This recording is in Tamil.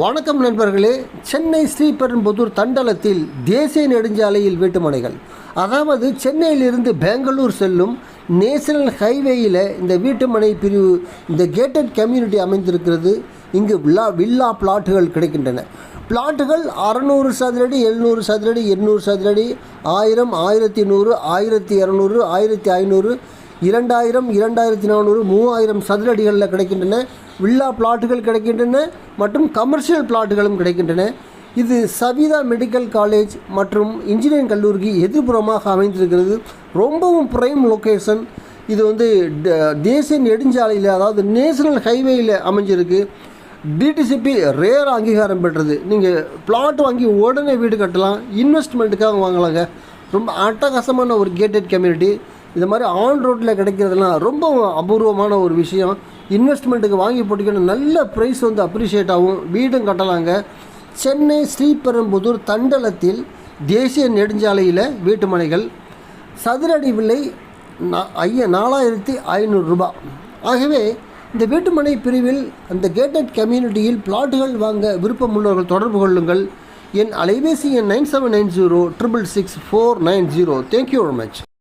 வணக்கம் நண்பர்களே. சென்னை ஸ்ரீபெரும்புதூர் தண்டலத்தில் தேசிய நெடுஞ்சாலையில் வீட்டுமனைகள், அதாவது சென்னையிலிருந்து பெங்களூர் செல்லும் நேஷனல் ஹைவேயில் இந்த வீட்டுமனை பிரிவு, இந்த கேட்டட் கம்யூனிட்டி அமைந்திருக்கிறது. இங்கு வில்லா பிளாட்டுகள் கிடைக்கின்றன. பிளாட்டுகள் 600 சதுரடி, 700 சதுரடி, 800 சதுரடி, 1000, 1100, 1200, 1500, 2000, 2400, 3000 சதுரடிகளில் கிடைக்கின்றன. வில்லா பிளாட்டுகள் கிடைக்கின்றன மற்றும் கமர்ஷியல் பிளாட்டுகளும் கிடைக்கின்றன. இது சவிதா மெடிக்கல் காலேஜ் மற்றும் இன்ஜினியரிங் கல்லூரிக்கு எதிர்ப்புறமாக அமைந்திருக்கிறது. ரொம்பவும் பிரைம் லொக்கேஷன். இது தேசிய நெடுஞ்சாலையில், அதாவது நேஷனல் ஹைவேயில் அமைஞ்சிருக்கு. டிடிசிபி ரேர் அங்கீகாரம் பெற்றது. நீங்கள் பிளாட் வாங்கி உடனே வீடு கட்டலாம், இன்வெஸ்ட்மெண்ட்டுக்காக வாங்கலாங்க. ரொம்ப அட்டகாசமான ஒரு கேட்டட் கம்யூனிட்டி. இது மாதிரி ஆன் ரோட்டில் கிடைக்கிறதுலாம் ரொம்ப அபூர்வமான ஒரு விஷயம். இன்வெஸ்ட்மெண்ட்டுக்கு வாங்கி போட்டிக்கணும், நல்ல ப்ரைஸ் அப்ரிஷியேட் ஆகும், வீடும் கட்டலாங்க. சென்னை ஸ்ரீபெரும்புதூர் தண்டலத்தில் தேசிய நெடுஞ்சாலையில் வீட்டுமனைகள். சதுரடி விலை 4500 ரூபாய். ஆகவே இந்த வீட்டுமனை பிரிவில் அந்த கேட்டட் கம்யூனிட்டியில் பிளாட்டுகள் வாங்க விருப்பமுள்ளவர்கள் தொடர்பு கொள்ளுங்கள். என் அலைபேசி எண் 9790 666 490. Thank you very much.